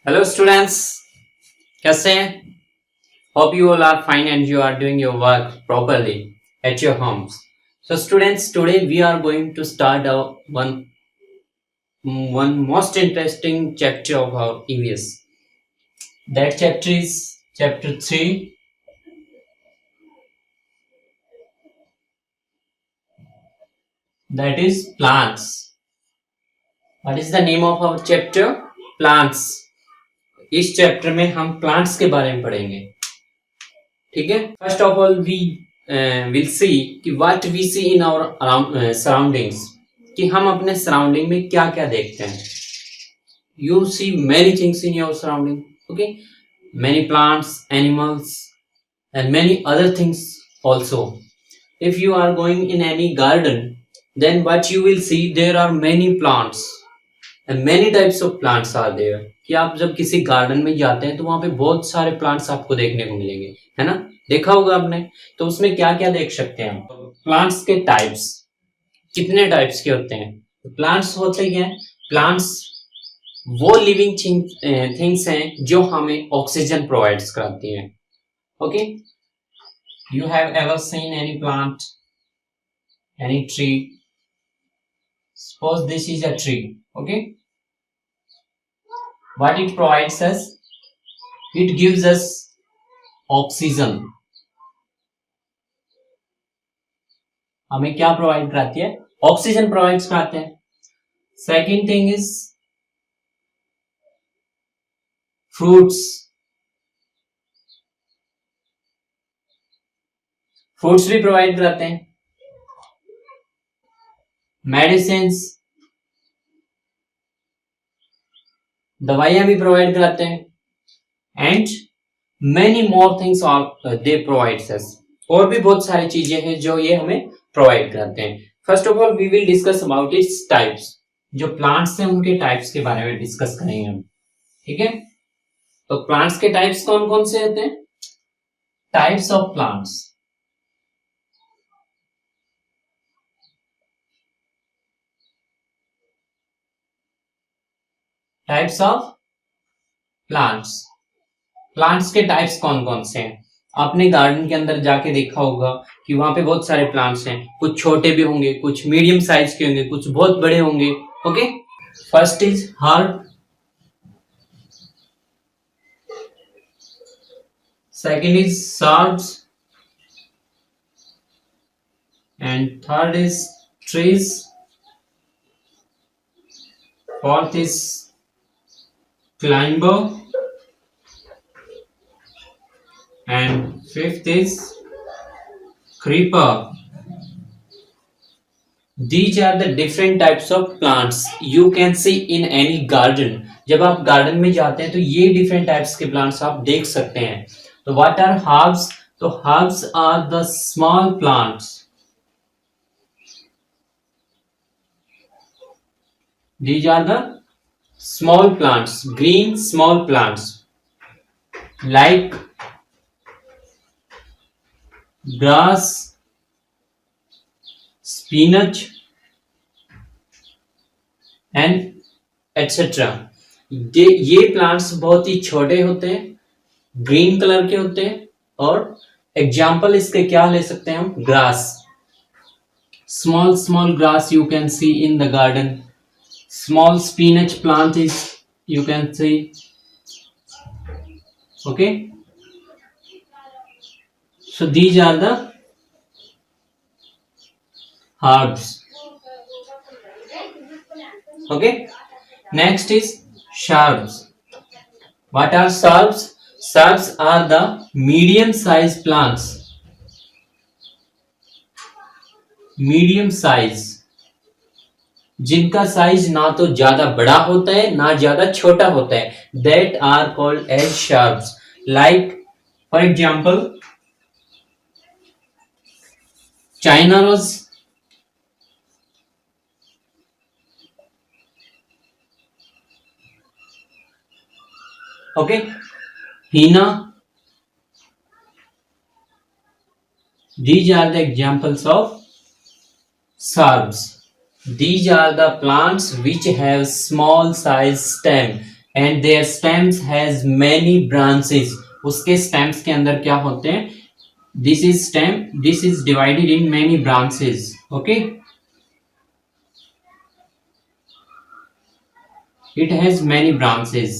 Hello students, कैसे हैं? Hope you all are fine and you are doing your work properly at your homes. So students, today we are going to start our one most interesting chapter of our EVS. That chapter is chapter 3. That is plants. What is the name of our chapter? Plants. इस chapter में हम plants के बारे में पढ़ेंगे. ठीक है. First of all we will see कि what we see in our surroundings, कि हम अपने सराउंडिंग में क्या क्या देखते हैं. You see many things in your surrounding. Okay, many plants, animals and many other things also. If you are going in any garden, then what you will see, there are many plants and many types of plants are there. कि आप जब किसी garden में जाते हैं तो वहां पे बहुत सारे प्लांट्स आपको देखने को मिलेंगे, है ना. देखा होगा आपने. तो उसमें क्या क्या देख सकते हैं हम. प्लांट्स के टाइप्स, कितने टाइप्स के होते हैं. प्लांट्स होते हैं, प्लांट्स वो लिविंग थिंग्स हैं जो हमें ऑक्सीजन प्रोवाइड्स कराती हैं. Okay, you have ever seen any plant, any tree. Suppose this is a tree. Okay, what it provides us? It gives us oxygen. हमें क्या प्रोवाइड कराती है? ऑक्सीजन प्रोवाइड कराते हैं. Second thing is fruits. Fruits भी provide कराते हैं. Medicines, दवाइयां भी प्रोवाइड कराते हैं. And many more things are they provides us. और भी बहुत सारी चीजें हैं जो ये हमें प्रोवाइड कराते हैं. First of all we will discuss about its types. जो प्लांट्स हैं उनके टाइप्स के बारे में डिस्कस करेंगे हम. ठीक है. तो प्लांट्स के टाइप्स कौन कौन से होते हैं? Types of plants. Types of plants. Plants के टाइप्स कौन कौन से हैं? आपने गार्डन के अंदर जाके देखा होगा कि वहां पे बहुत सारे प्लांट्स हैं. कुछ छोटे भी होंगे, कुछ मीडियम साइज के होंगे, कुछ बहुत बड़े होंगे. Okay, first is herb, second is shrubs, and third is trees, fourth is climber, and fifth is creeper. These are the different types of plants you can see in any garden. जब आप garden में जाते हैं तो ये different types के plants आप देख सकते हैं. तो what are herbs? तो herbs are the small plants. These are the small plants, green small plants like grass, spinach and etc. ये प्लांट्स बहुत ही छोटे होते हैं, ग्रीन कलर के होते हैं. और एग्जाम्पल इसके क्या ले सकते हैं हम? Grass, small small grass you can see in the garden. Small spinach plant is you can see. Okay, so these are the herbs. Okay, next is shrubs. What are shrubs? Shrubs are the medium sized plants. Medium size, जिनका size ना तो ज्यादा बड़ा होता है ना ज्यादा छोटा होता है. That are called as shrubs. Like for example, China rose, okay, henna. These are the examples of shrubs. These are the plants which have small size stem. And there stems has many branches, उसके stems के अंदर क्या होते हैं, this is stem, this is divided in many branches, okay, it has many branches,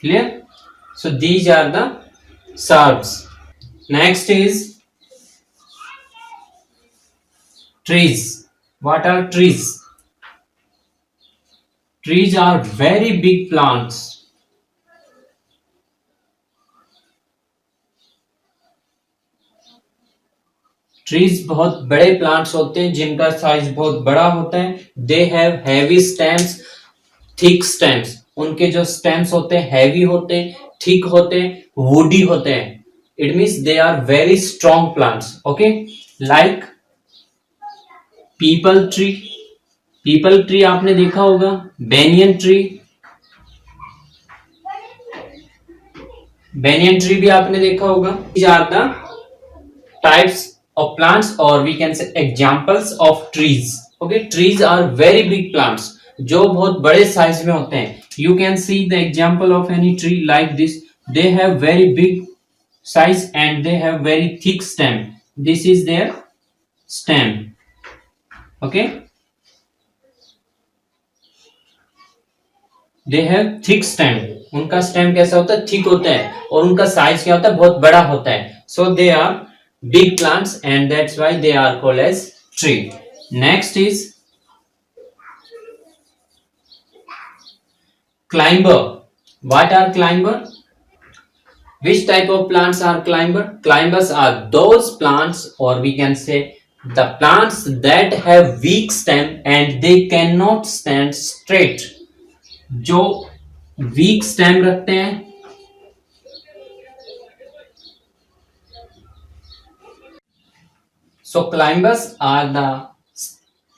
clear? So these are the shrubs. Next is trees. What are trees? Trees are very big plants. Trees बहुत बड़े plants होते हैं जिनका size बहुत बड़ा होता है. They have heavy stems, thick stems, उनके जो स्टेम्स होते हैं हैवी होते हैं, थिक होते हैं, वुडी होते हैं. It means they are very strong plants, okay, like peepal tree. Peepal tree आपने देखा होगा, बेनियन ट्री, बेनियन ट्री भी आपने देखा होगा. These are the types of plants, or we can say examples of trees. Okay, trees are very big plants, जो बहुत बड़े साइज में होते हैं. You can see the example of any tree like this. They have very big size and they have very thick stem. This is their stem. Okay, they have thick stem. उनका stem कैसा होता है, thick होता है, और उनका size क्या होता है, बहुत बड़ा होता है. So they are big plants and that's why they are called as tree. Next is climber. What are climber? Which type of plants are climber? Climbers are those plants, or we can say the plants that have weak stem and they cannot stand straight. जो week stem रखते हैं, so climbers are the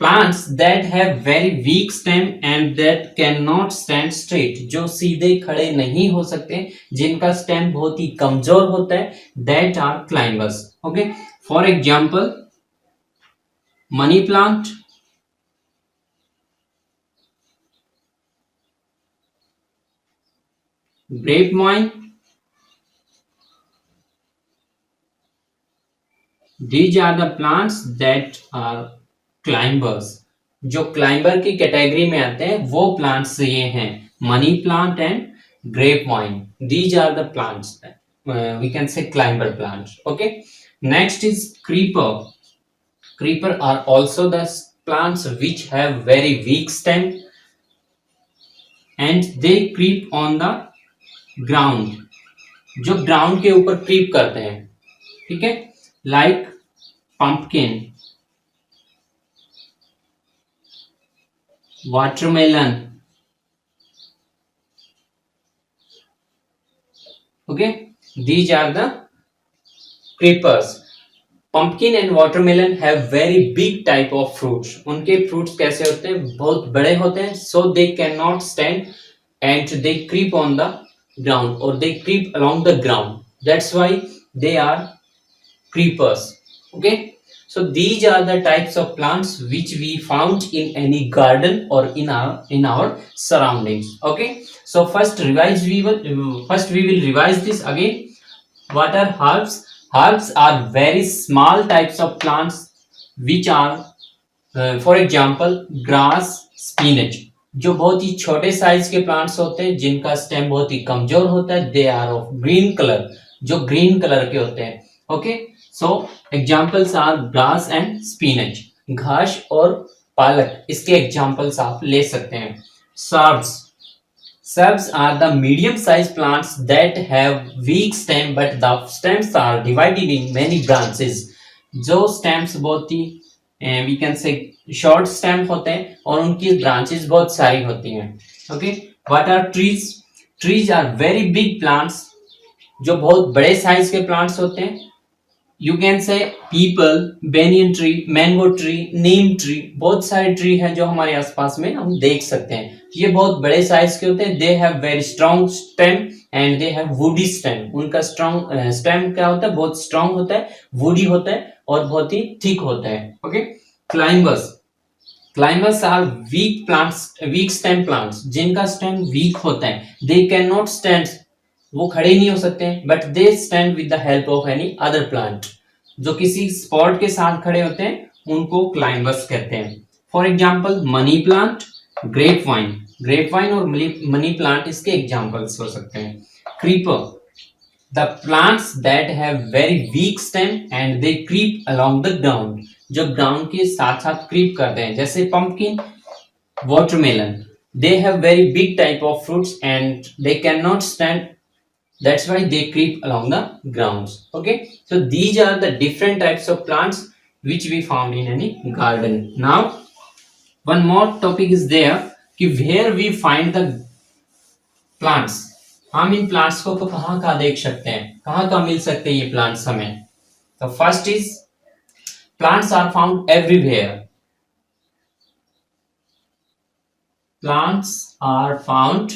plants that have very weak stem and that cannot stand straight. जो सीधे खड़े नहीं हो सकते, जिनका स्टेम बहुत ही कमजोर होता है, that are climbers. Okay, for example, money plant, grapevine, these are the plants that are climbers. जो क्लाइंबर की कैटेगरी में आते हैं वो प्लांट्स ये हैं, money plant and grapevine. These are the plants we can say climber plants. Okay, next is creeper. Creeper are also the plants which have very weak stem and they creep on the ground. जो ground के ऊपर creep करते हैं, ठीक है, like pumpkin, watermelon. Okay, these are the creepers. Pumpkin and watermelon have very big type of fruits. उनके fruits कैसे होते हैं, बहुत बड़े होते हैं, so they cannot stand and they creep on the ground, or they creep along the ground. That's why they are creepers. Okay, so these are the types of plants which we found in any garden or in our surroundings. Okay, so first we will revise this again. What are herbs? Herbs are very small types of plants which are for example grass, spinach. जो बहुत ही छोटे size के plants होते हैं जिनका stem बहुत ही कमजोर होता है. They are of green colour, जो ग्रीन कलर के होते हैं. Okay, so examples are grass and spinach. घास और पालक इसके एग्जांपल्स आप ले सकते हैं. shrubs. Shrubs are the medium sized plants that have weak stem but the stems are divided in many branches. जो stems बहुत ही we can say short stem होते हैं और उनकी branches बहुत सारी होती हैं. Okay, what are trees? Trees are very big plants, जो बहुत बड़े साइज के प्लांट्स होते हैं. You can say people, banyan tree, mango tree, Neem tree, बहुत सारे ट्री हैं जो हमारे आसपास में हम देख सकते हैं. ये बहुत बड़े साइज के होते हैं. They have very strong stem and they have woody stem. उनका स्ट्रॉन्ग स्टेम क्या होता है, बहुत स्ट्रॉन्ग होता है, वुडी होता है और बहुत ही थिक होता है. Okay, climbers. Climbers are weak plants, weak stem plants, जिनका स्टेम वीक होता है, दे कैन नॉट स्टैंड, वो खड़े नहीं हो सकते, but they stand with the help of any other plant, जो किसी स्पॉट के साथ खड़े होते हैं उनको क्लाइंबर्स कहते हैं। For example money plant, grape vine, grape vine और मनी प्लांट इसके एग्जाम्पल्स हो सकते हैं। Creeper, the plants that have very weak stem and they creep along the ground, जो ग्राउंड के साथ साथ क्रीप करते हैं, जैसे pumpkin, watermelon, they have very big type of fruits and they cannot stand, that's why they creep along the grounds. Okay, so these are the different types of plants which we found in any garden. Now one more topic is there कि where we find the plants, हम in plants को कहाँ कहाँ देख सकते हैं, कहाँ कहाँ मिल सकते हैं ये प्लांट्स हमें। तो first is plants are found everywhere, plants are found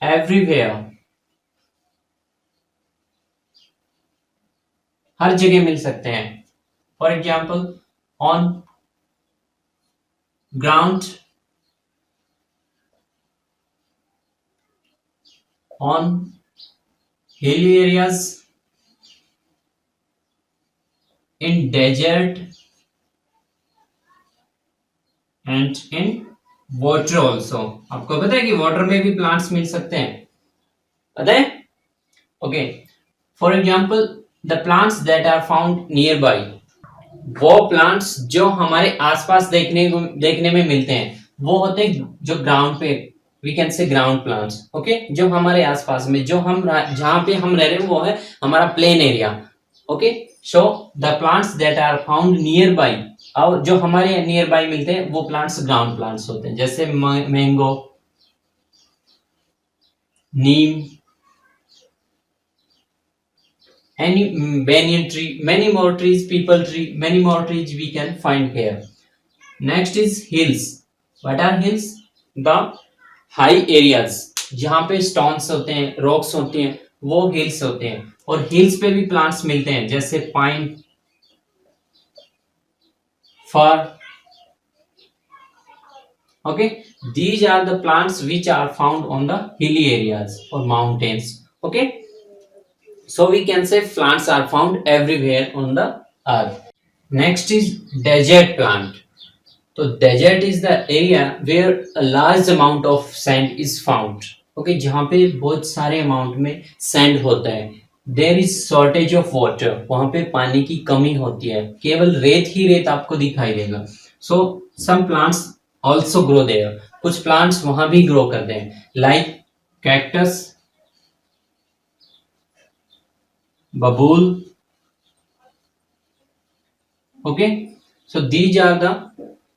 everywhere, हर जगह मिल सकते हैं। For example on ground, on hilly areas, in desert and in water also। आपको पता है कि वाटर में भी प्लांट्स मिल सकते हैं, पता है? Okay, for example the plants that are found nearby, वो प्लांट्स जो हमारे आसपास देखने में मिलते हैं वो होते हैं जो ग्राउंड पे, we can say ground plants. Okay, जो हमारे आसपास में, जो हम जहाँ पे हम रह रहे हैं वो है हमारा plain area. Okay, so the plants that are found nearby, और जो हमारे नियर बाई मिलते हैं वो प्लांट्स ग्राउंड प्लांट्स होते हैं, जैसे mango, Neem, any banyan tree, many more trees, people tree, many more trees we can find here. Next is hills. What are hills? The high areas, जहाँ पे stones होते हैं, रॉक्स होते हैं, वो हिल्स होते हैं। और हिल्स पे भी प्लांट्स मिलते हैं, जैसे pine, fir. Okay, these are the plants which are found on the hilly areas or mountains. Okay, so we can say plants are found everywhere on the earth. Next is desert plant. तो desert is the area where a large amount of sand is found. Okay, जहाँ पे बहुत सारे amount में sand होता है। There is shortage of water, वहाँ पे पानी की कमी होती है, केवल रेत ही रेत आपको दिखाई देगा। So some plants also grow there, कुछ प्लांट्स वहाँ भी ग्रो करते हैं, लाइक कैक्टस, बबूल। Okay, so these are the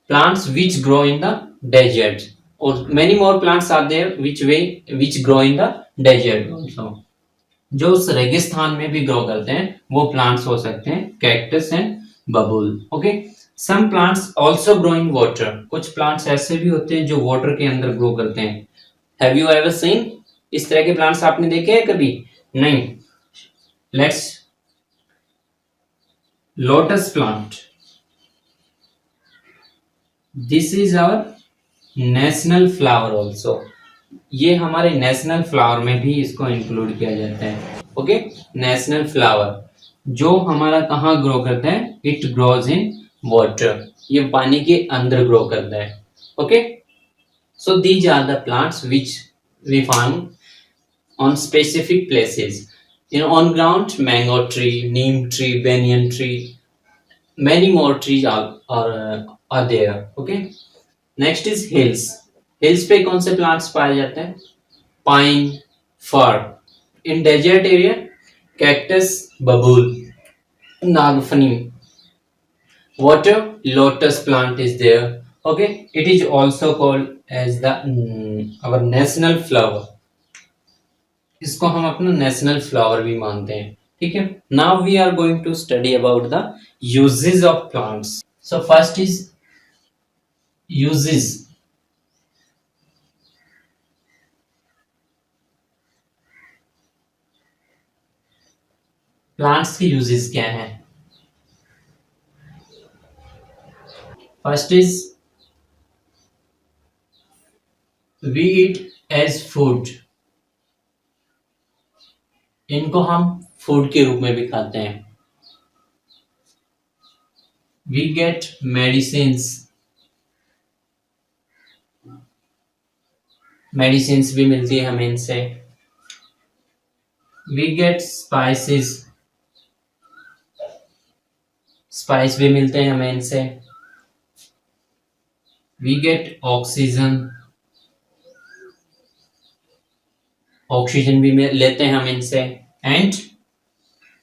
plants which grow in the desert, or many more plants are there which grow in the desert also, जो उस रेगिस्तान में भी ग्रो करते हैं वो प्लांट्स हो सकते हैं cactus and babul. Okay, some plants also grow in water, कुछ प्लांट्स ऐसे भी होते हैं जो वाटर के अंदर ग्रो करते हैं। हैव यू एवर सीन इस तरह के प्लांट्स, आपने देखे हैं कभी? नहीं। Let's lotus plant, this is our national flower also, ये हमारे नेशनल फ्लावर में भी इसको इंक्लूड किया जाता है। ओके, नेशनल फ्लावर जो हमारा कहाँ ग्रो करता है, इट ग्रोज इन वाटर, ये पानी के अंदर ग्रो करता है। Okay, so these are the plants which we found on specific places. On ground, mango tree, neem tree, banyan tree, many more trees are there. Okay, next is hills. Hills पे कौन से plants पाए जाते हैं? Pine, fir. In desert area, cactus, babul, nagfani. Water, lotus plant is there. Okay, it is also called as the our national flower. इसको हम अपना national flower भी मानते हैं। ठीक है, now we are going to study about the uses of plants. So first is uses. Plants के uses क्या हैं? First is we eat as food. इनको हम फूड के रूप में भी खाते हैं. We get medicines. मेडिसिन्स भी मिलती है हमें इनसे. We get spices. स्पाइस भी मिलते हैं हमें इनसे. We get oxygen. ऑक्सीजन भी लेते हैं हम इनसे. And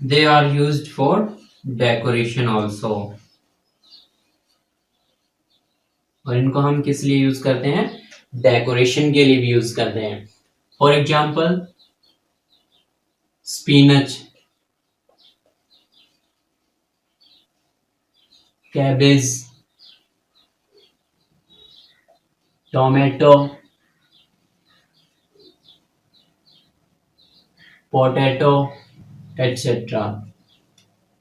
they are used for decoration also. और इनको हम किस लिए यूज करते हैं? डेकोरेशन के लिए भी यूज करते हैं. For example spinach, cabbage, tomato, potato, etc.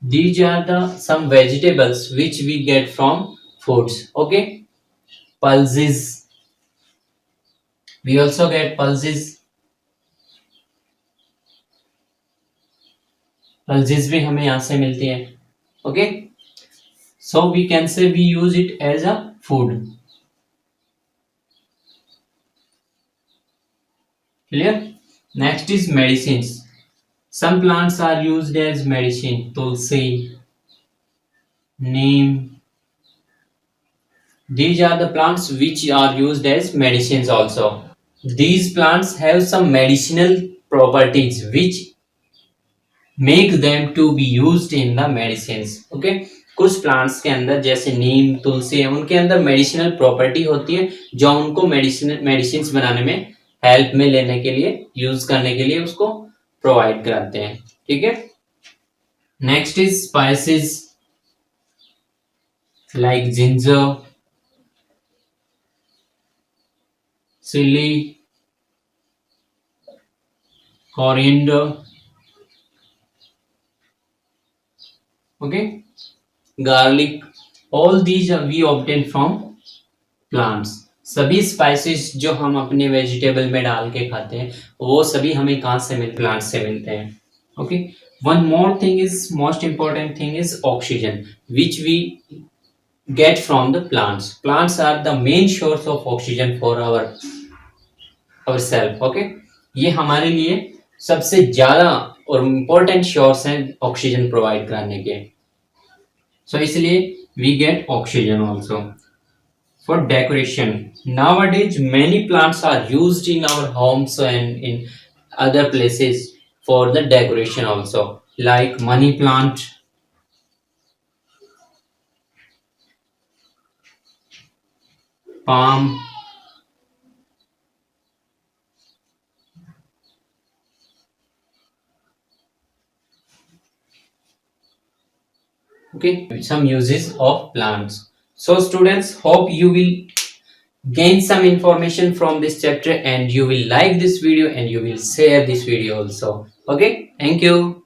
These are the some vegetables which we get from foods. Okay, pulses. We also get pulses. Pulses भी हमें यहाँ से मिलती है. Okay, so we can say we use it as a food. Clear? Next is medicines. Some plants are used as medicine. Tulsi, neem. These are the plants which are used as medicines also. These plants have some medicinal properties which make them to be used in the medicines. Okay, कुछ plants के अंदर जैसे नीम, तुलसी है, उनके अंदर medicinal property होती है जो उनको मेडिसिन बनाने में हेल्प में लेने के लिए, यूज करने के लिए उसको प्रोवाइड कराते हैं. ठीक है. Next is spices like ginger, chilli, coriander. Okay, garlic. All these we obtain from plants. सभी स्पाइसेस जो हम अपने वेजिटेबल में डाल के खाते हैं वो सभी हमें कहाँ से मिलते? प्लांट से मिलते हैं. Okay, one more thing is, most important thing is oxygen which we get from the plants. Plants are the main source of oxygen for ourselves. Okay, ये हमारे लिए सबसे ज्यादा और इम्पोर्टेंट सोर्स हैं ऑक्सीजन प्रोवाइड कराने के. सो इसलिए we get oxygen also. For decoration, nowadays many plants are used in our homes and in other places for the decoration also, like money plant, palm, okay, some uses of plants. So students, hope you will gain some information from this chapter and you will like this video and you will share this video also. Okay, thank you.